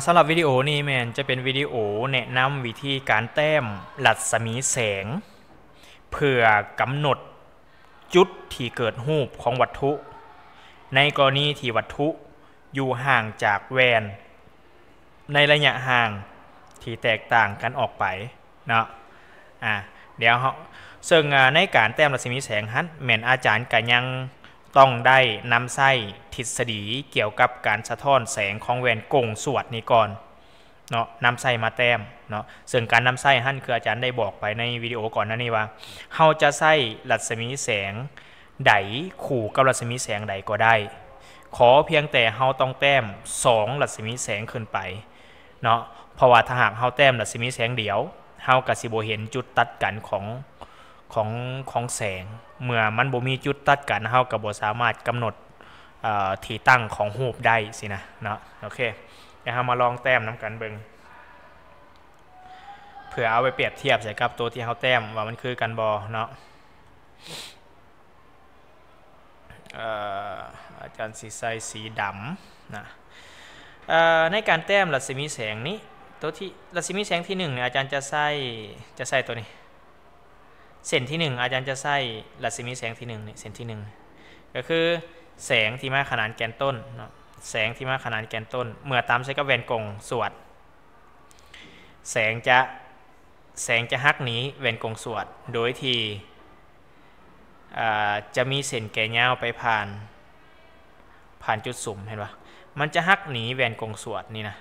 สำหรับวิดีโอนี้แมนจะเป็นวิดีโอแนะนำวิธีการแต้มรัศมีแสงเพื่อกำหนดจุดที่เกิดรูปของวัตถุในกรณีที่วัตถุอยู่ห่างจากแวนในระยะห่างที่แตกต่างกันออกไปเนาะเดี๋ยวซึ่งในการแต้มรัศมีแสงฮั่นแม่นอาจารย์ก็ยังต้องได้นำใช้ทฤษฎีเกี่ยวกับการสะท้อนแสงของแวนกงสวดนี้ก่อนเนาะนำใช้มาแต้มเนาะซึ่งการนำใช้ฮั่นคืออาจารย์ได้บอกไปในวิดีโอก่อนนั้นนี่ว่าเราจะใช้รัศมีแสงใดขู่กับรัศมีแสงใดก็ได้ขอเพียงแต่เราต้องแต้ม2รัศมีแสงขึ้นไปเนาะเพราะว่าถ้าหากเราแต้มรัศมีแสงเดียวเราก็สิบ่เห็นจุดตัดกันของแสงเมื่อมันบ่มีจุดตัดกันเราก็บ่สามารถกำหนดที่ตั้งของรูปได้สินะเนาะโอเคเดี๋ยวเรามาลองแต้มน้ำกันเบิ่งเพื่อเอาไปเปรียบเทียบใส่กับตัวที่เราแต้มว่ามันคือกันบ่เนาะอาจารย์สิใส่สีดำนะในการแต้มรัศมีแสงนี้ตัวที่รัศมีแสงที่1เนี่ยอาจารย์จะใส่ตัวนี้เส้นที่1อาจารย์จะใส่รัศมีแสงที่1เนี่ยเส้นที่1ก็คือแสงที่มาขนานแกนต้นเนาะแสงที่มาขนานแกนต้นเมื่อตามใช้กับแวนกงสวดแสงจะหักหนีแวนกงสวดโดยที่จะมีเส้นแก่ยาวไปผ่านจุดสุ่มเห็นปะมันจะหักหนีแวนกงสวดนี่นะ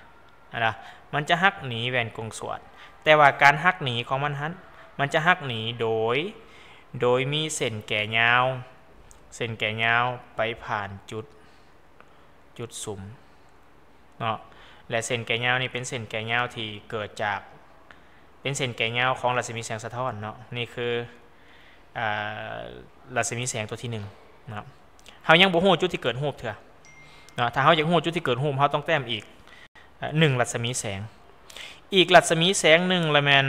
มันจะหักหนีแวนกงสวดแต่ว่าการหักหนีของมันจะหักหนีโดยมีเส้นแก่ยาวไปผ่านจุดสุ่มเนาะและเส้นแก่ยาวนี่เป็นเส้นแก่ยาวที่เกิดจากเป็นเส้นแก่ยาวของรัศมีแสงสะท้อนเนาะนี่คือรัศมีแสงตัวที่1นะเรายังบ่ฮู้จุดที่เกิดรูปเถอะเนาะถ้าเราอยากฮู้จุดที่เกิดรูปเราต้องแต้มอีก1รัศมีแสงอีกรัศมีแสง1ละแม่น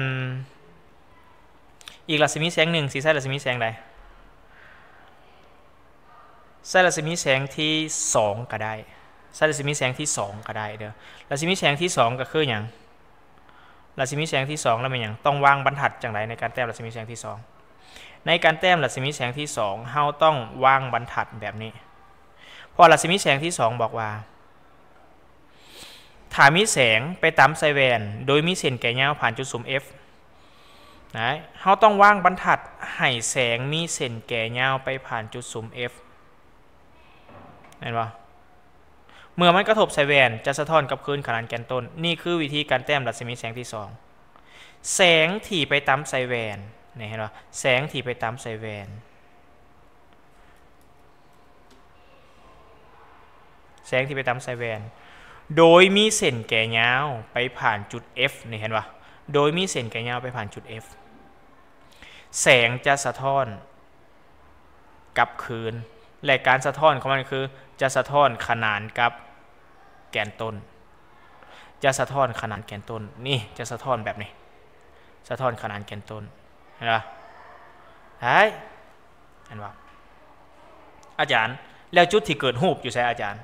อีกรัศมีแสง1สิใช้รัศมีแสงใดใช้รัศมีแสงที่2ก็ได้ใช้รัศมีแสงที่2ก็ได้เด้อรัศมีแสงที่2ก็คือหยังรัศมีแสงที่2แล้วเป็นหยังต้องวางบรรทัดจังไดในการแต้มรัศมีแสงที่2ในการแต้มรัศมีแสงที่2เฮาต้องวางบรรทัดแบบนี้เพราะรัศมีแสงที่2บอกว่าถ้ามีแสงไปตามไซแวนโดยมีเส้นแก่ยาวผ่านจุดสุ่ม F นะเราต้องวางบรรทัดให้แสงมีเส้นแก่ยาวไปผ่านจุดสุ่ม F เห็นปะเมื่อมันกระทบไซแวนจะสะท้อนกับคืนขนานแกนต้นนี่คือวิธีการแต้มรัศมีแสงที่2แสงที่ไปตามไซแวนเห็นปะแสงที่ไปตามไซแวนแสงที่ไปตามไซแวนโดยมีเส้นแก่ยาวไปผ่านจุด F นี่เห็นปะโดยมีเส้นแก่ยาวไปผ่านจุด F แสงจะสะท้อนกับคืนและการสะท้อนของมันคือจะสะท้อนขนานกับแกนต้นจะสะท้อนขนานแกนต้นนี่จะสะท้อนแบบนี้สะท้อนขนานแกนต้นเห็นปะเห็นปะอาจารย์แล้วจุดที่เกิดรูปอยู่ใช่อาจารย์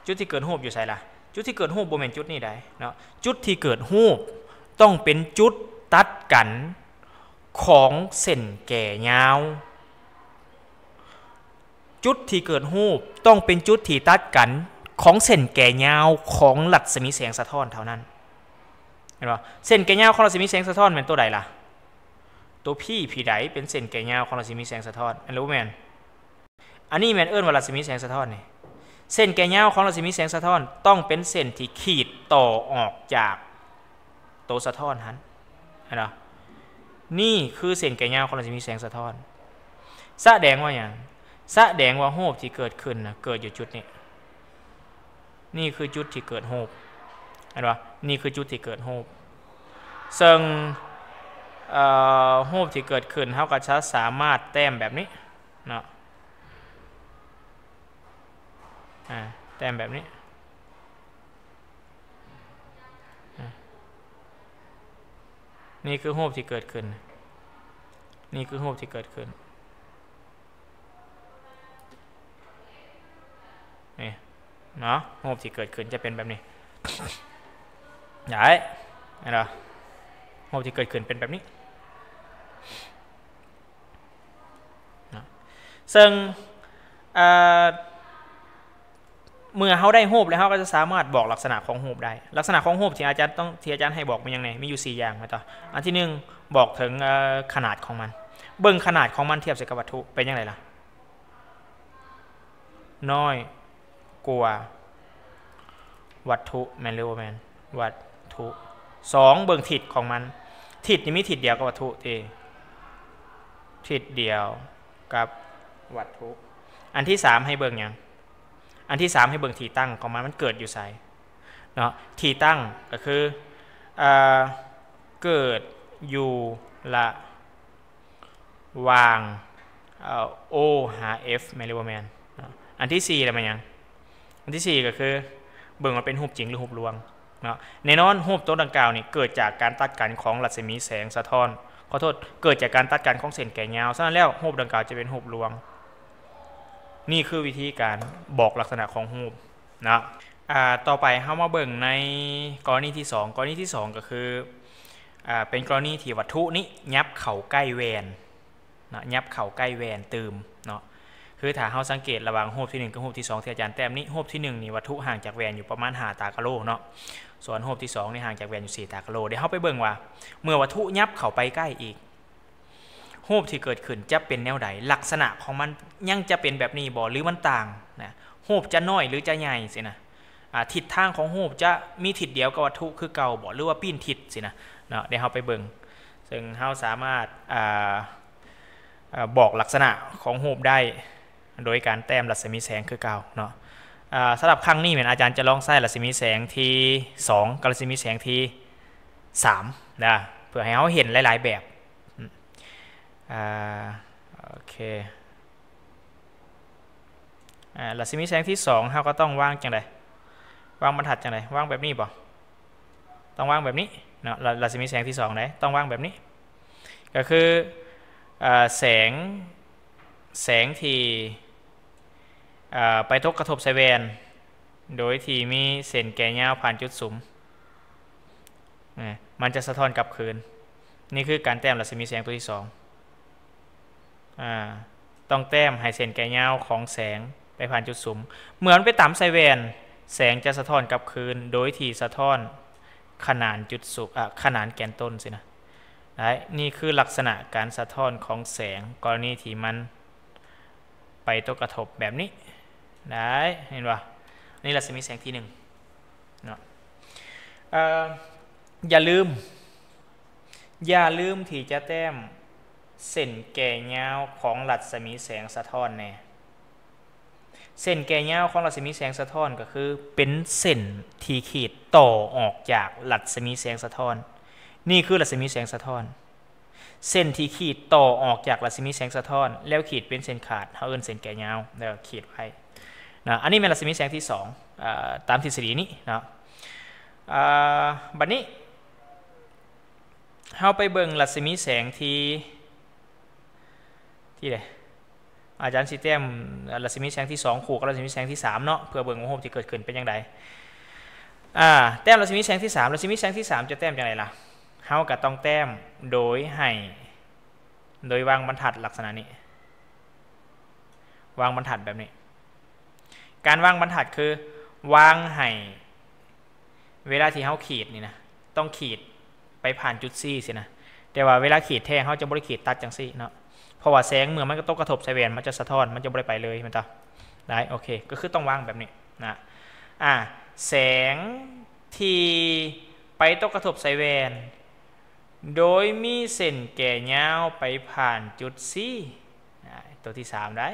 จุดที่เกิดรูปอยู่ใช่ล่ะจุดที่เกิดรูปบ่แม่นจุดนี้ได้เนาะจุดที่เกิดรูปต้องเป็นจุดตัดกันของเส้นแก่ยาวจุดที่เกิดรูปต้องเป็นจุดที่ตัดกันของเส้นแก่ยาวของรัศมีแสงสะท้อนเท่านั้นเห็นป่ะเส้นแก่ยาวของรัศมีแสงสะท้อนเป็นตัวใดล่ะตัวพี่ใดเป็นเส้นแก่ยาวของรัศมีแสงสะท้อนอันรู้แม่นอันนี้แม่นเอิ้นว่ารัศมีแสงสะท้อนนี่เส้นแก่ยาวของรัศมีแสงสะท้อนต้องเป็นเส้นที่ขีดต่อออกจากตัวสะท้อนนั้นเห็นป่ะนี่คือเส้นแก่ยาวของรัศมีแสงสะท้อนแสดงว่าอย่างแสดงว่ารูปที่เกิดขึ้นนะเกิดอยู่จุดนี้นี่คือจุดที่เกิดรูปเห็นปะนี่คือจุดที่เกิดรูปซึ่งรูปที่เกิดขึ้นเขาก็จะสามารถแต้มแบบนี้เนาะแต้มแบบนี้นี่คือรูปที่เกิดขึ้นนี่คือรูปที่เกิดขึ้นนี่ เนาะรูปที่เกิดขึ้นจะเป็นแบบนี้ย้ายอะไรรูปที่เกิดขึ้นเป็นแบบนี้ซึ่งเมื่อเขาได้รูปแล้วเขาก็จะสามารถบอกลักษณะของรูปได้ลักษณะของรูปที่อาจารย์ให้บอกมันยังไงมีอยู่4อย่างไหมต่ออันที่1บอกถึงขนาดของมันเบิ่งขนาดของมันเทียบกับวัตถุเป็นยังไงล่ะน้อยกว่าวัตถุแมนหรือว่าแมนวัตถุ2เบิ่งทิศของมันทิศนี่มีทิศเดียวกับวัตถุทิศเดียวกับวัตถุอันที่3ให้เบิ่งอย่างอันที่3ให้เบิ่งที่ตั้งของมันเกิดอยู่ไสเนาะที่ตั้งก็คือเกิดอยู่ละวางO หา F แมนหรือว่าแมนอันที่4อะไรมันยังอันที่4ก็คือเบิ่งมันเป็นรูปจริงหรือรูปลวงเนาะแน่นอนรูปตัวดังกล่าวนี่เกิดจากการตัดกันของรัศมีแสงสะท้อนขอโทษเกิดจากการตัดกันของเส้นแก่ยาวฉะนั้นแล้วรูปดังกล่าวจะเป็นรูปลวงนี่คือวิธีการบอกลักษณะของรูปนะต่อไปเฮามาเบิ่งในกรณีที่2กรณีที่2ก็คือเป็นกรณีที่วัตถุนี้ยับเข้าใกล้แวนนะยับเข้าใกล้แวนเติมเนาะคือถ้าเฮาสังเกตระหว่างรูปที่1กับรูปที่2ที่อาจารย์แต้มนี้รูปที่1นี่วัตถุห่างจากแวนอยู่ประมาณ5ตากะโลเนาะส่วนรูปที่2นี่ห่างจากแวนอยู่4ตากะโลเดี๋ยวเฮาไปเบิ่งว่าเมื่อวัตถุยับเข้าไปใกล้อีกรูปที่เกิดขึ้นจะเป็นแนวใดลักษณะของมันยังจะเป็นแบบนี้บ่หรือมันต่างนะรูปจะน้อยหรือจะใหญ่สินะทิศทางของรูปจะมีทิศเดียวกับวัตถุคือเก่าบ่หรือว่าปีนทิศสินะเนาะเดี๋ยวเฮาไปเบิ่งซึ่งเฮาสามารถบอกลักษณะของรูปได้โดยการแต้มรัศมีแสงคือเก่าเนาะสำหรับครั้งนี้เหมือนอาจารย์จะลองใส่รัศมีแสงที่2กับรัศมีแสงที่3นะเพื่อให้เขาเห็นหลายๆแบบโอเครัศมีแสงที่2เขาก็ต้องวางจังไดวางบรรทัดจังไดวางแบบนี้ป่ะต้องวางแบบนี้เนาะรัศมีแสงที่2ไหนต้องวางแบบนี้ก็คือแสงที่ไปกระทบใส่แวนโดยที่มีเส้นแก่ยาวผ่านจุดสุมมันจะสะท้อนกลับคืนนี่คือการแต้มรัศมีแสงตัวที่2ต้องแต้มให้เส้นแก่ยาวของแสงไปผ่านจุดสุมเหมือนไปต่ำใส่แวนแสงจะสะท้อนกลับคืนโดยที่สะท้อนขนานจุดสุมขนานแกนต้นสินะนี่คือลักษณะการสะท้อนของแสงกรณีที่มันไปกระทบแบบนี้ได้เห็นป่ะนี่รัศมีแสงที่1เนาะอย่าลืมที่จะแต้มเส้นแก่ยาวของรัศมีแสงสะท้อนแน่เส้นแก่ยาวของรัศมีแสงสะท้อนก็คือเป็นเส้นที่ขีดต่อออกจากรัศมีแสงสะท้อนนี่คือรัศมีแสงสะท้อนเส้นที่ขีดต่อออกจากรัศมีแสงสะท้อนแล้วขีดเป็นเส้นขาดเขาเอิ้นเส้นแก่ยาวแล้วขีดไว้นะอันนี้เป็นรัศมีแสงที่2ตามทฤษฎีนี้นะบัดนี้เราไปเบิ่งรัศมีแสงที่ใดอาจารย์สิแต้มรัศมีแสงที่2คู่กับรัศมีแสงที่3เนาะเพื่อเบิ่งว่ารูปที่เกิดขึ้นเป็นยังไงแต้มรัศมีแสงที่3รัศมีแสงที่3จะแต้มยังไงล่ะเฮาก็ต้องแต้มโดยวางบรรทัดลักษณะนี้วางบรรทัดแบบนี้การวางบรรทัดคือวางให้เวลาที่เฮาขีดนี่นะต้องขีดไปผ่านจุดCสินะแต่ว่าเวลาขีดแท้เฮาจะบ่ได้ขีดตัดจังซี่เนาะเพราะว่าแสงเมื่อมันกระทบใส่แว่นมันจะสะท้อนมันจะบ่ได้ไปเลยมันต่อได้โอเคก็คือต้องวางแบบนี้นะแสงที่ไปกระทบใส่แว่นโดยมีเส้นแก่ยาวไปผ่านจุดCตัวที่3ได้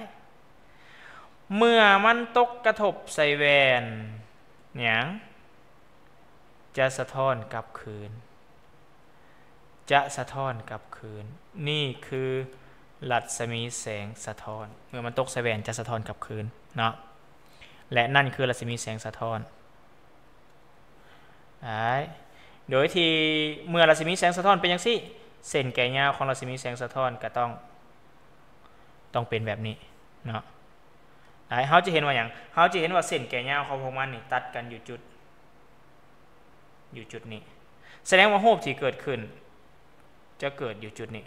เมื่อมันกระทบใส่แว่นเนี่ยจะสะท้อนกลับคืนนี่คือรัศมีแสงสะท้อนเมื่อมันตกใส่แว่นจะสะท้อนกลับคืนเนาะและนั่นคือรัศมีแสงสะท้อนโดยที่เมื่อรัศมีแสงสะท้อนเป็นอย่างนี้เส้นแก่ยาวของรัศมีแสงสะท้อนก็ต้องเป็นแบบนี้เนาะ เขาจะเห็นว่าอย่างเขาจะเห็นว่าเส้นแก่ยาวของพวกมันนี่ตัดกันอยู่จุดนี้แสดงว่ารูปที่เกิดขึ้นจะเกิดอยู่จุดนี้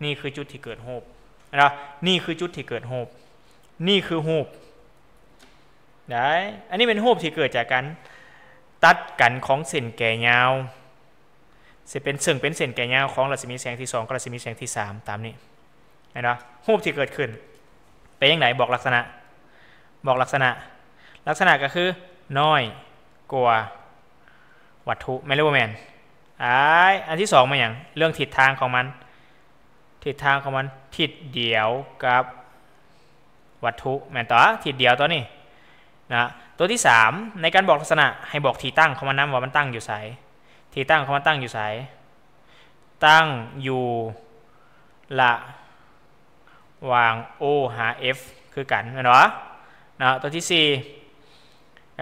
นี่คือจุดที่เกิดรูปนะนี่คือจุดที่เกิดรูปนี่คือรูปได้อันนี้เป็นรูปที่เกิดจากการตัดกันของเส้นแก่ยาวซึ่งเป็นเส้นแก่ยาวของรัศมีแสงที่2กับรัศมีแสงที่3ตามนี้นะรูปที่เกิดขึ้นเป็นยังไงบอกลักษณะก็คือน้อยกว่าวัตถุไม่รู้ว่าแมนอันที่2มาอย่างเรื่องทิศทางของมันทิศเดียวกับวัตถุแมนต่อทิศเดียวตัวนี้นะตัวที่3ในการบอกลักษณะให้บอกที่ตั้งของมันนะว่ามันตั้งอยู่ไสที่ตั้งของมันตั้งอยู่ไสตั้งอยู่ละวาง O หา F คือกันเนาะตัวที่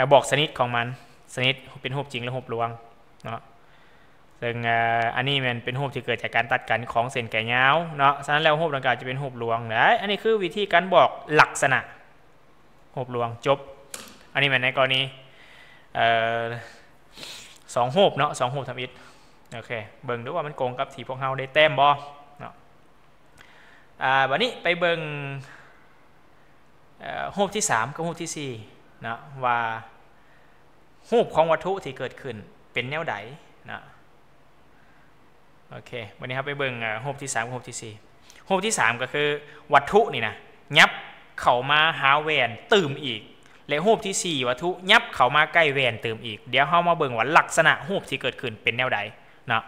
4บอกชนิดของมันชนิดเป็นรูปจริงหรือรูปลวงเนาะซึ่งอันนี้มันเป็นรูปที่เกิดจากการตัดกันของเส้นแก่ยาวเนาะฉะนั้นแล้วรูปดังกล่าวจะเป็นรูปลวงนะอันนี้คือวิธีการบอกลักษณะรูปลวงจบอันนี้มันในกรณี2รูปเนาะ2รูปทำอิฐโอเคเบิ่งดูว่ามันโกงกับที่พวกเราได้แต้มบ่เนาะวันนี้ไปเบิ่งรูปที่3กับรูปที่4นะว่ารูปของวัตถุที่เกิดขึ้นเป็นแนวใดนะโอเควันนี้ครับไปเบิ่งรูปที่3กับรูปที่4รูปที่3ก็คือวัตถุนี่นะยับเข้ามาหาแหวนตื่มอีกและรูปที่4วัตถุยับเข้ามาใกล้แหวนตื่มอีกเดี๋ยวเฮามาเบิ่งว่าลักษณะรูปที่เกิดขึ้นเป็นแนวใดนะ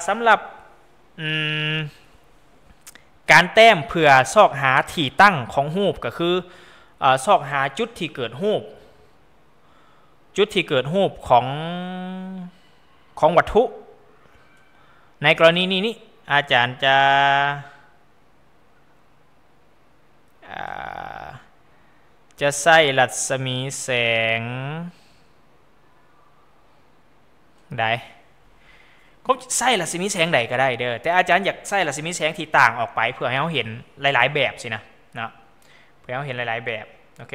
สำหรับการแต้มเพื่อซอกหาที่ตั้งของรูปก็คือซอกหาจุดที่เกิดรูปของวัตถุในกรณีนี้อาจารย์จะใส่รัศมีแสงได้ก็ใส่รัศมีแสงใดก็ได้เด้อแต่อาจารย์อยากใส่รัศมีแสงที่ต่างออกไปเพื่อให้เราเห็นหลายๆแบบสินะเพื่อให้เราเห็นหลายๆแบบโอเค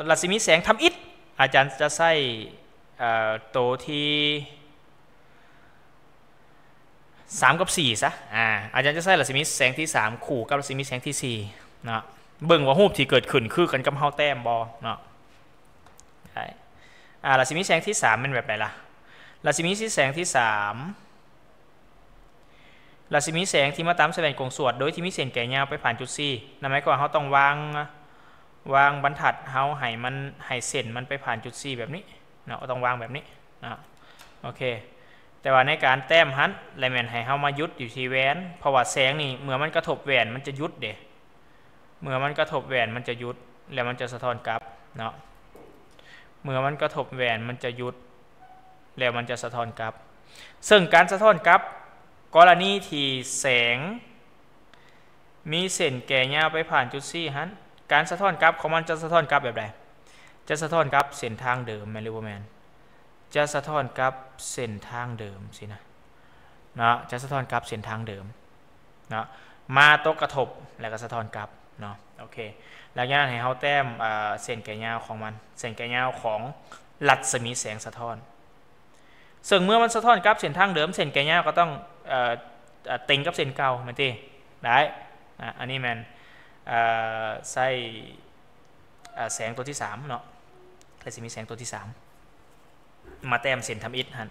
รัศมีแสงทำอิฐอาจารย์จะใส่ตัวที่3กับ4ซะอาจารย์จะใส่รัศมีแสงที่3คู่กับรัศมีแสงที่4นะเบิ่งว่ารูปที่เกิดขึ้นคือกันกับเฮาแต้มบ่เนาะได้รัศมีแสงที่3เป็นแบบไหนล่ะรัศมีแสงที่3รัศมีแสงที่มาตามแสวงกงสวดโดยที่มีเส้นแก่ยาวไปผ่านจุด C นั่นหมายความว่าเฮาต้องวางบรรทัดเฮาให้เส้นมันไปผ่านจุด C แบบนี้เนาะต้องวางแบบนี้นะโอเคแต่ว่าในการแต้มหันไลแมนให้เฮามายุดอยู่ที่แหวนเพราะว่าแสงนี่เมื่อมันกระทบแหวนมันจะยุดเด้เมื่อมันกระทบแหวนมันจะยุดแล้วมันจะสะท้อนกลับเนาะเมื่อมันกระทบแหวนมันจะยุดแล้วมันจะสะท้อนกลับซึ่งการสะท้อนกลับกรณีที่แสงมีเส้นแก่ยาวไปผ่านจุด C หันการสะท้อนกลับของมันจะสะท้อนกลับแบบใดจะสะท้อนกลับเส้นทางเดิมแมนหรือบ่แมนจะสะท้อนกลับเส้นทางเดิมสินะจะสะท้อนกลับเส้นทางเดิมนะมาตกกระทบแล้วก็สะท้อนกลับเนาะโอเคแล้วอย่างนั้นให้เฮาแต้มเส้นแก่ยาวของมันเส้นแก่ยาวของรัศมีแสงสะท้อนซึ่งเมื่อมันสะท้อนกลับเส้นทางเดิมเส้นแก่ยาวก็ต้องติงกับเส้นเก่าแม่นติได้อันนี้แม่นใส่แสงตัวที่3เนาะรัศมีแสงตัวที่3มาแต้มเส้นทำอิฐหั่น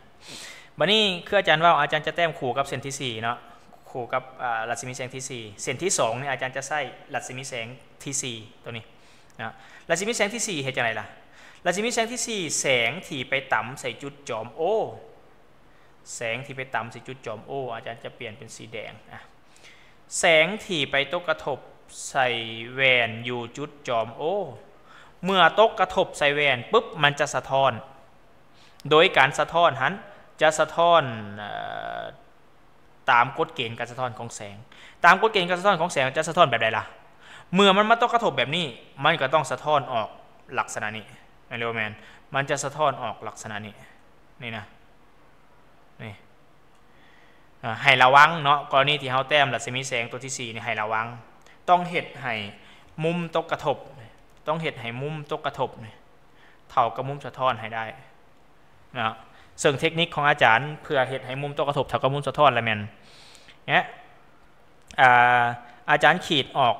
บัดนี้คืออาจารย์ว่าอาจารย์จะแต้มคู่กับเส้นที่4เนาะคู่กับรัศมีแสงที่4เส้นที่2เนี่ยอาจารย์จะใส่รัศมีแสงที่4ตัวนี้นะรัศมีแสงที่4เฮ็ดจังได๋ล่ะรัศมีแสงที่4แสงที่ไปต่ำใส่จุดจอม O แสงที่ไปต่ำใส่จุดจอม O อาจารย์จะเปลี่ยนเป็นสีแดงแสงที่ไปตกกระทบใส่แหวนอยู่จุดจอม O เมื่อตกกระทบใส่แหวนปุ๊บมันจะสะท้อนโดยการสะท้อนหันจะสะท้อนตามกฎเกณฑ์การสะท้อนของแสงตามกฎเกณฑ์การสะท้อนของแสงจะสะท้อนแบบใดล่ะเมื่อมันมาตกกระทบแบบนี้มันก็ต้องสะท้อนออกลักษณะนี้แมนเรแมนมันจะสะท้อนออกลักษณะนี้นี่นะนี่ให้ระวังเนาะกรณีที่เฮาแต้มรัศมีแสงตัวที่4นี่ให้ระวัง ต้องเห็ดให้มุมตกกระทบต้องเห็ดให้มุมตกกระทบเท่ากับมุมสะท้อนให้ได้นะซึ่งเทคนิคของอาจารย์เพื่อเห็ดให้มุมตกกระทบเท่ากับมุมสะท้อนอะไรแมนเนี่ยอาจารย์ขีดออก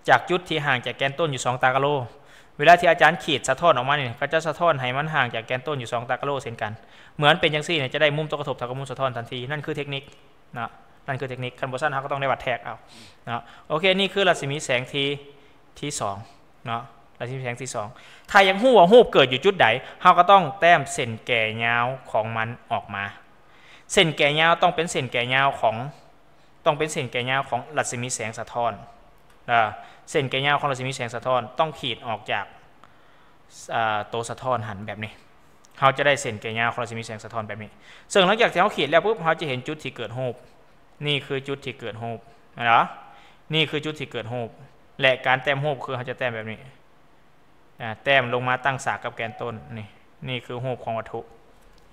จากจุดที่ห่างจากแกนต้นอยู่2ตากะโลเวลาที่อาจารย์ขีดสะท้อนออกมาเนี่ยก็จะสะท้อนให้มันห่างจากแกนต้นอยู่2ตากะโลเช่นกันเหมือนเป็นอย่างซี่เนี่ยจะได้มุมตกกระทบเท่ากับมุมสะท้อนทันทีนั่นคือเทคนิคนะนั่นคือเทคนิคคันโบซันเขาก็ต้องได้วัดแทกเอานะโอเคนี่คือรัศมีแสงที่2เนาะรัศมีแสงที่2ถ้ายังหู้ว่ารูปเกิดอยู่จุดใดเขาก็ต้องแต้มเส้นแก่ยาวของมันออกมาเส้นแก่ยาวต้องเป็นเส้นแก่ยาวของรัศมีแสงสะท้อนเส้นแก่ยาวของรัศมีแสงสะท้อนต้องขีดออกจากตัวสะท้อนหันแบบนี้เขาจะได้เส้นแก่ยาวของรัศมีแสงสะท้อนแบบนี้ซึ่งหลังจากที่เขาขีดแล้วปุ๊บเขาจะเห็นจุดที่เกิดรูปนี่คือจุดที่เกิดรูปนะนี่คือจุดที่เกิดรูปและการแต้มรูปคือเขาจะแต้มแบบนี้แต้มลงมาตั้งฉากกับแกนต้นนี่คือรูปของวัตถุ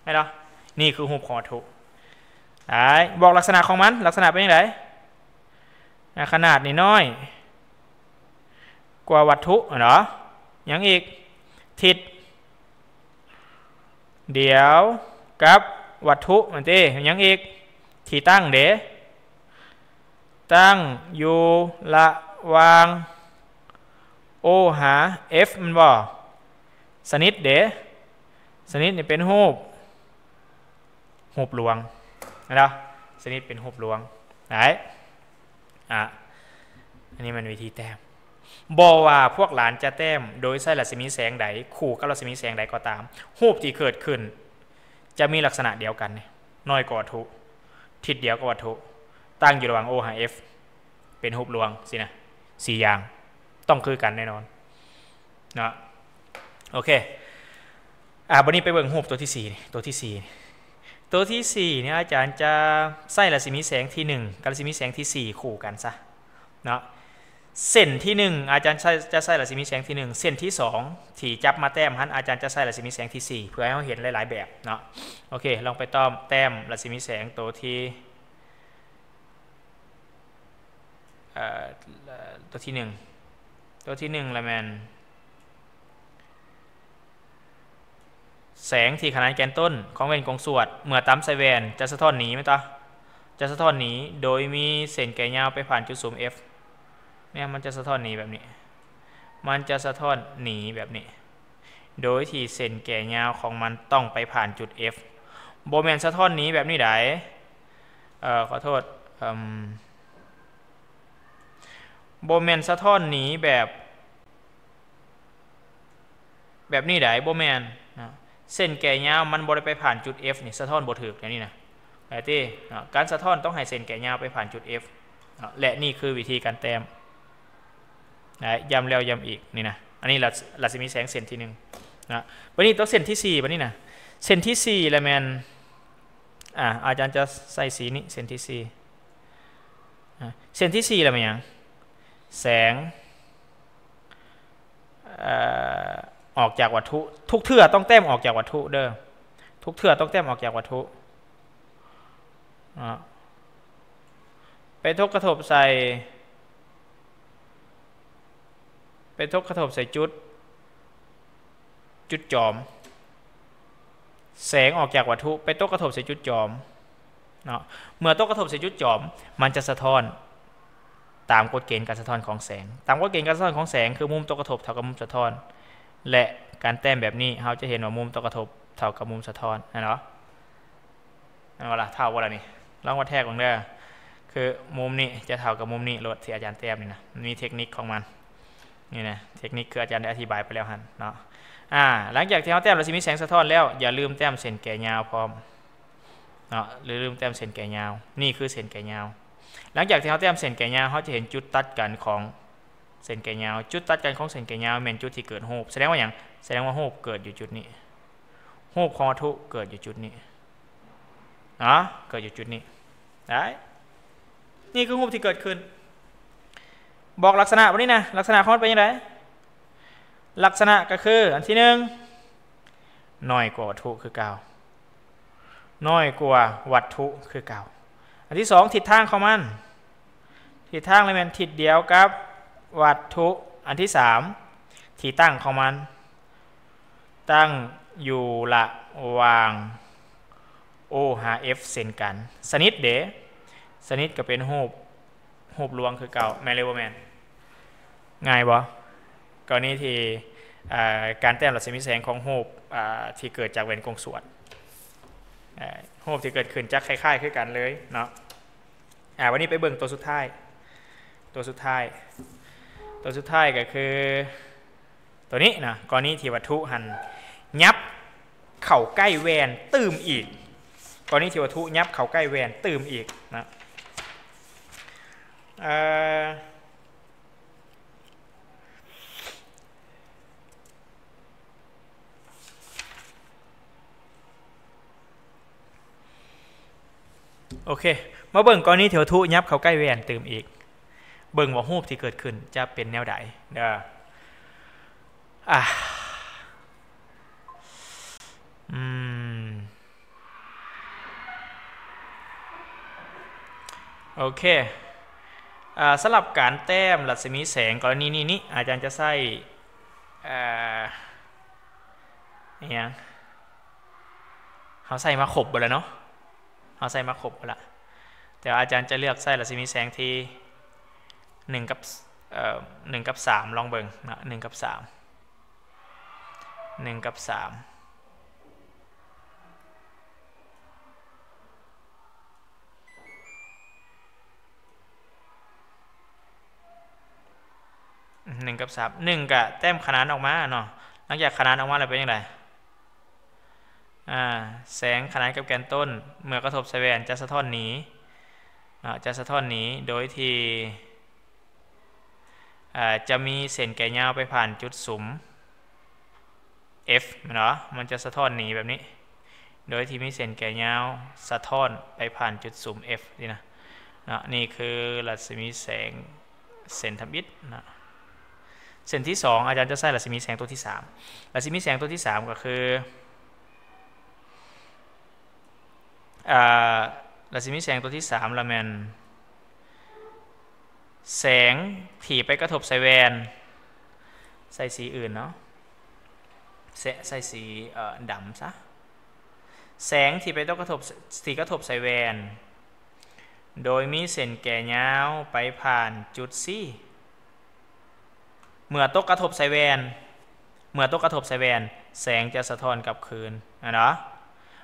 ใช่หรอนี่คือรูปของวัตถุบอกลักษณะของมันลักษณะเป็นยังไงขนาดนี่น้อยกว่าวัตถุเหรอยังอีกทิศเดี๋ยวกับวัตถุมันตียังอีกที่ตั้งเด๋ตั้งอยู่ระหว่าง O หา F มันบ่สนิทเด๋สนิทนี่เป็นรูปลวงนะสนิทเป็นรูปลวงไหนอันนี้มันวิธีแต้มบอกว่าพวกหลานจะแต้มโดยใช้รัศมีแสงใดคู่กับรัศมีแสงใดก็ตามรูปที่เกิดขึ้นจะมีลักษณะเดียวกันน้อยกว่าวัตถุทิศเดียวกับวัตถุตั้งอยู่ระหว่าง O หา F เป็นรูปลวงสินะ4อย่างต้องคือกันแน่นอนนะโอเควันนี้ไปเบิ่งรูปตัวที่4ตัวที่4เนี่ยอาจารย์จะใส่รัศมีแสงที่1กับรัศมีแสงที่4คู่กันซะเนาะเส้นที่1อาจารย์จะใส่รัศมีแสงที่1เส้นที่2ที่จับมาแต้มหันอาจารย์จะใส่รัศมีแสงที่4เพื่อให้เราเห็นหลายๆแบบเนาะโอเคลองไปต้อมแต้มรัศมีแสงตัวที่1ตัวที่1ละแมนแสงที่ขนานแกนต้นของเวนกงสวดเมื่อตั้มไซแวนจะสะท้อนหนีไหมต่อจะสะท้อนหนีโดยมีเส้นแก่ยาวไปผ่านจุดศูนย์ F เนี่ยมันจะสะท้อนหนีแบบนี้มันจะสะท้อนหนีแบบนี้โดยที่เส้นแก่ยาวของมันต้องไปผ่านจุด F โบแมนสะท้อนหนีแบบนี้ได้ขอโทษโบแมนสะท้อนหนีแบบนี้ได้โบแมนเส้นแก่ยาวมันบ่ได้ไปผ่านจุด F นี่สะท้อนบ่ถูกอย่างนี้นะแต่ที่การสะท้อนต้องให้เส้นแก่ยาวไปผ่านจุด F และนี่คือวิธีการแต้มย้ำแล้วย้ำอีกนี่นะอันนี้รัศมีแสงเส้นที่1นะวันนี้ตัวเส้นที่4วันนี้นะเส้นที่4แล้วแมนอาจารย์จะใส่สีนี้เส้นที่4เส้นที่4แล้วมันยังแสงออกจากวัตถุทุกเทื่อต้องแต้มออกจากวัตถุเด้อทุกเทื่อต้องแต้มออกจากวัตถุไปทบกระทบใส่จุดจอมแสงออกจากวัตถุไปตกกระทบใส่จุดจอมเนาะเมื่อตกกระทบใส่จุดจอมมันจะสะท้อนตามกฎเกณฑ์การสะท้อนของแสงตามกฎเกณฑ์การสะท้อนของแสงคือมุมตกกระทบเท่ากับมุมสะท้อนและการแต้มแบบนี้เราจะเห็นว่ามุมตกกระทบเท่ากับมุมสะท้อนนะเนาะนั่นว่าล่ะเท่าว่าอะไรนี่ลองวัดแทกลงได้คือมุมนี้จะเท่ากับมุมนี้ลดที่อาจารย์แต้มนี่นะมันมีเทคนิคของมันนี่นะเทคนิคคืออาจารย์ได้อธิบายไปแล้วฮันเนาะหลังจากที่เราแต้มรัศมีแสงสะท้อนแล้วอย่าลืมแต้มเส้นแก่ยาวพร้อมเนาะหรือลืมแต้มเส้นแก่ยาวนี่คือเส้นแก่ยาวหลังจากที่เราแต้มเส้นแก่ยาวเขาจะเห็นจุดตัดกันของเส้นแก่ยาวจุดตัดกันของเส้นแก่ยาวเป็นจุดที่เกิดรูปแสดงว่าอย่างแสดงว่ารูปเกิดอยู่จุดนี้รูปของวัตถุเกิดอยู่จุดนี้เกิดอยู่จุดนี้ได้นี่คือรูปที่เกิดขึ้นบอกลักษณะวันนี้นะลักษณะของมันเป็นยังไงลักษณะก็คืออันที่1น้อยกว่าวัตถุคือเก่าน้อยกว่าวัตถุคือเก่าอันที่2ทิศทางของมันท ทิศทางเลยเป็นทิศเดียวกับวัตถุอันที่3ที่ตั้งของมันตั้งอยู่ระหว่าง O หา F เส้นกันสนิทเดสนิทก็เป็นรูปลวงคือเก่าแมนเลวแมนง่ายบ่กรณีที่การแต้มรัศมีแสงของรูปที่เกิดจากแหวนกงสวดรูปที่เกิดขึ้นจากคล้ายๆคือกันเลยเนาะวันนี้ไปเบิ่งตัวสุดท้ายก็คือตัวนี้นะกรณีที่วัตถุหันยับเข่าใกล้แหวนตื่มอีกกรณีที่วัตถุยับเข่าใกล้แหวนตื่มอีกนะโอเคมาเบิ่งกรณีที่วัตถุยับเข่าใกล้แหวนตื่มอีกเบิ่งว่ารูปที่เกิดขึ้นจะเป็นแนวใดเด้อโอเคสำหรับการแต้มรัศมีแสงกรณีนี้อาจารย์จะใส่เนี่ยเขาใส่มาขบหมดแล้วเนาะเขาใส่มาขบหมดละแต่อาจารย์จะเลือกใส่รัศมีแสงที่1 กับ 3ลองเบิ่งนะ1 กับ 3 1 กับ 31 กับ 3 1กับแต้มขนานออกมาเนาะหลังจากขนานออกมาแล้วเป็นยังไงแสงขนานกับแกนต้นเมื่อกระทบใส่แหวนจะสะท้อนหนีโดยที่จะมีเส้นแก่ยาวไปผ่านจุดสุม F เนาะมันจะสะท้อนหนีแบบนี้โดยที่มีเส้นแก่ยาวสะท้อนไปผ่านจุดสุม F นี่คือรัศมีแสงเส้นทบิดนะเส้นที่2อาจารย์จะใส่รัศมีแสงตัวที่3รัศมีแสงตัวที่3ก็คือรัศมีแสงตัวที่3ละแมนแสงที่ไปกระทบใส่แวนใส่สีอื่นเนาะใส่สีดำซะแสงที่ไปกระทบใส่แวนโดยมีเส้นแก่ยาวไปผ่านจุด C เมื่อตกกระทบใส่แวนแสงจะสะท้อนกลับคืนเนาะ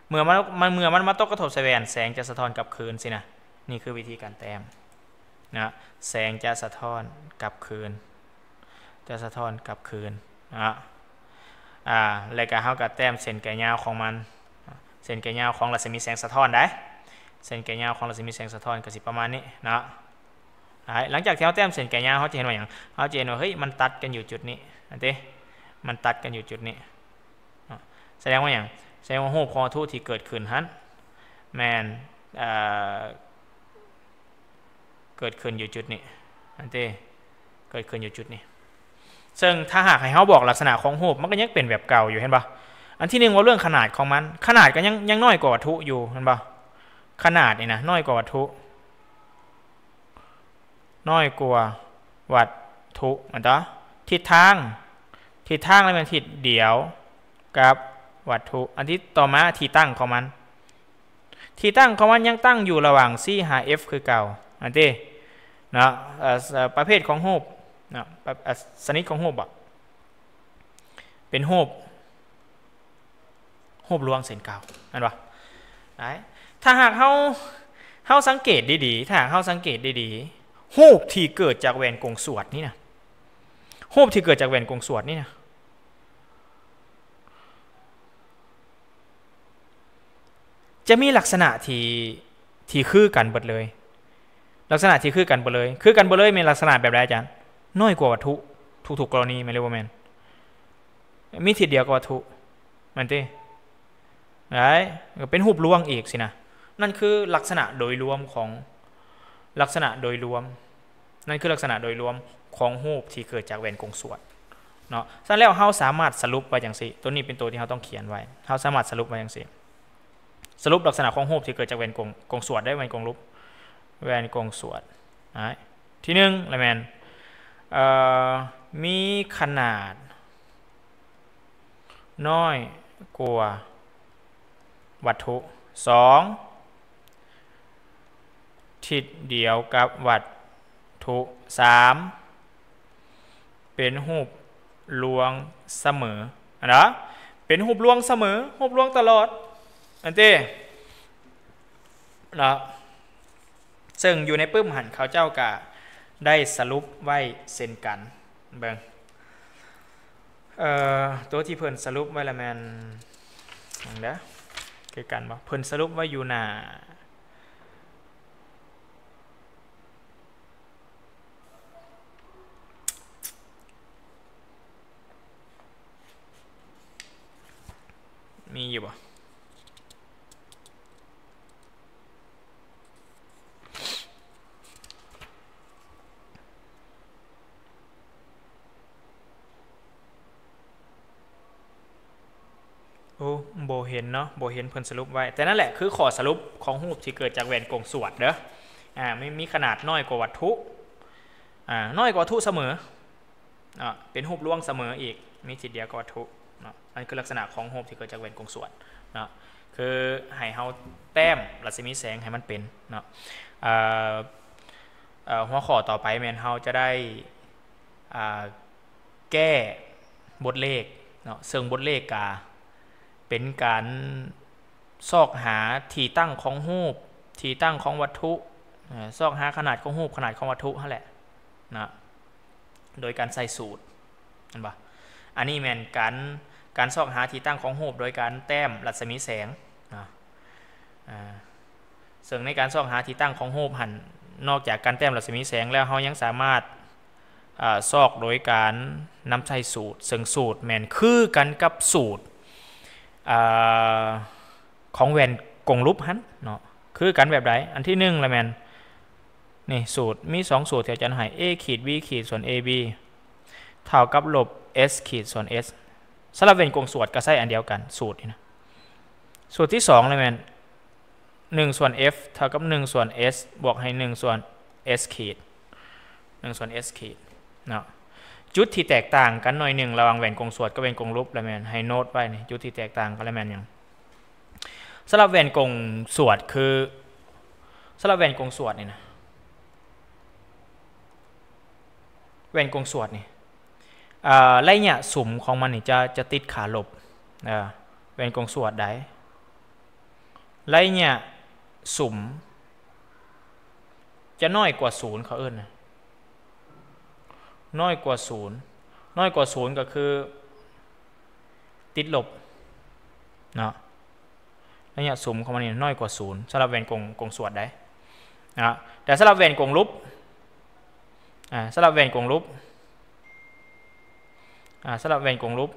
เมื่อมันมาตกกระทบใส่แวนแสงจะสะท้อนกลับคืนสินะนี่คือวิธีการแต้มนะแสงจะสะท้อนกลับคืนนะแล้วก็เฮาก็แต้มเส้นแก่ยาวของมันเส้นแก่ยาวของรัศมีแสงสะท้อนได้เส้นแก่ยาวของรัศมีแสงสะท้อนก็สิประมาณนี้นะหลังจากที่เฮาแต้มเส้นแก่ยาวเฮาจะเห็นว่าหยังเฮาจะเห็นว่าเฮ้ยมันตัดกันอยู่จุดนี้มันตัดกันอยู่จุดนี้แสดงว่าหยังแสดงว่ารูปของวัตถุที่เกิดขึ้นหันแมนเกิดขึ้นอยู่จุดนี้เกิดขึ้นอยู่จุดนี้ซึ่งถ้าหากให้เขาบอกลักษณะของรูปมันก็ยังเป็นแบบเก่าอยู่เห็นปะอันที่1ว่าเรื่องขนาดของมันขนาดก็ยังน้อยกว่าวัตถุอยู่เห็นปะขนาดนี่นะน้อยกว่าวัตถุมันต่อทิศทางอะไรเป็นทิศเดียวกับวัตถุอันที่ต่อมาที่ตั้งของมันยังตั้งอยู่ระหว่าง C หา F คือเก่าอันที่นะประเภทของรูปนะชนิดของรูปเป็นรูปลวงเส้นเก่าอันวะถ้าหากเฮาสังเกตดีๆรูปที่เกิดจากแหวนกงสวดนี่นะจะมีลักษณะที่คือกันเบิดเลยคือกันเบิดเลยมีลักษณะแบบไรอาจารย์น้อยกว่าวัตถุทุกกรณีไม่เรียกว่าแมนมีทิศเดียวกับวัตถุมันเป็นรูปลวงอีกสินะนั่นคือลักษณะโดยรวมของรูปที่เกิดจากแหวนกงสวดเนาะฉะนั้นแล้วเราสามารถสรุปไว้อย่างสิตัวนี้เป็นตัวที่เราต้องเขียนไว้เราสามารถสรุปไว้อย่างสิสรุปลักษณะของรูปที่เกิดจากแหวนกงสวดได้แหวนกงสวด ที่หนึ่งละแมนมีขนาดน้อยกว่าวัตถุสองทิศเดียวกับวัตถุสามเป็นรูปรวงเสมอนะเป็นรูปรวงเสมอรูปรวงตลอดอันเต้นะซึ่งอยู่ในปื้มหันเขาเจ้ากะได้สรุปไว้เช่นกันเบิ่งตัวที่เพิ่นสรุปไว้ละแมนเด้อคือกันบ่เพิ่นสรุปไว้อยู่หน้ามีอยู่บ่โอ้โบเห็นเนาะโบเห็นเพิ่นสรุปไว้แต่นั่นแหละคือข้อสรุปของรูปที่เกิดจากแหวนกงสวดเด้อไม่มีขนาดน้อยกว่าวัตถุน้อยกว่าวัตถุเสมอเป็นรูปร่วงเสมออีกมีจิตเดียวกับวัตถุเนาะอันคือลักษณะของรูปที่เกิดจากแหวนกงสวดเนาะคือให้เฮาแต้มรัศมีแสงให้มันเป็นเนาะหัวข้อต่อไปแม่นเฮาจะได้แก้บทเลขเนาะซึ่งบทเลขกาเป็นการซอกหาที่ตั้งของรูปที่ตั้งของวัตถุซอกหาขนาดของรูปขนาดของวัตถุนั่นแหละนะโดยการใส่สูตรอันบ่อันนี้แม่นการซอกหาที่ตั้งของรูปโดยการแต้มรัศมีแสงนะซึ่งในการซอกหาที่ตั้งของรูปหันนอกจากการแต้มรัศมีแสงแล้วเรายังสามารถซอกโดยการนำใส่สูตรซึ่งสูตรแม่นคือกันกับสูตรของแหวนกงรูปหันเนาะคือกันแบบใดอันที่หนึ่งละแมนนี่สูตรมี2สูตรที่อาจารย์ให้ a ขีด b ขีดส่วน ab เท่ากับลบ s ขีดส่วน s สำหรับแหวนกงสวดก็ใช้อันเดียวกันสูตรนี่นะสูตรที่2ละแมน1ส่วน f เท่ากับ1ส่วน s บวกให้1ส่วน s ขีด1ส่วน s ขีดเนาะจุดที่แตกต่างกันหน่อยหนึ่งระหว่างแหวนกงสวดกับแหวนกงรูปละแมนให้โน้ตไว้นี่จุดที่แตกต่างกันละแมนอย่างสำหรับแหวนกงสวดคือสำหรับแหวนกงสวดนี่นะแหวนกงสวดนี่ไล่เนี่ยสุมของมันนี่จะติดขาลบแหวนกงสวดได้ไล่เนี่ยสุมจะน้อยกว่า0เขาเอิ้นนะน้อยกว่า0น้อยกว่า0ก็คือติดลบเนาะระยะสุมของมันนี่น้อยกว่า0สำหรับแหวนกงสวดได้นะแต่สำหรับแหวนกงรูปสำหรับแหวนกงรูปสำหรับแหวนกงรูป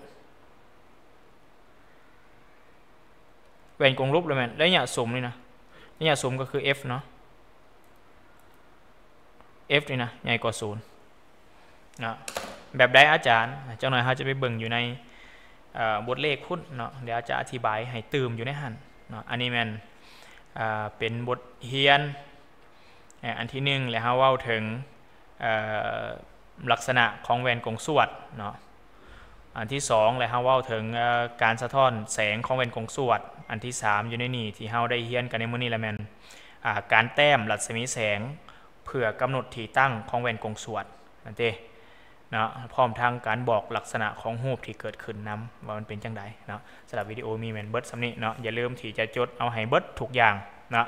แหวนกงรูประยะสุมนี่นะระยะสุมก็คือ f เนาะ f นี่นะใหญ่กว่า0นะแบบใดอาจารย์เจ้าหน่อยเขาจะไปเบิ่งอยู่ในบทเลขพุ่นเนาะเดี๋ยวจะอธิบายให้ตื่มอยู่ในหันเนาะอันนี้มันเป็นบทเรียนอันที่1แล้วเขาเว้าถึงลักษณะของแหวนกงสวดเนาะอันที่2แล้วเขาเว้าถึงการสะท้อนแสงของแหวนกงสวดอันที่3อยู่ในนี่ที่เขาได้เรียนกันในมื้อนี้แหละแม่นการแต้มรัศมีแสงเพื่อกำหนดที่ตั้งของแหวนกงสวดนั่นเองนะพร้อมทางการบอกลักษณะของรูปที่เกิดขึ้นนำว่ามันเป็นจังไดเนาะสำหรับวิดีโอมีแมนเบิร์ดสำนี้เนาะอย่าลืมที่จะจดเอาให้เบิร์ดทุกอย่างนะ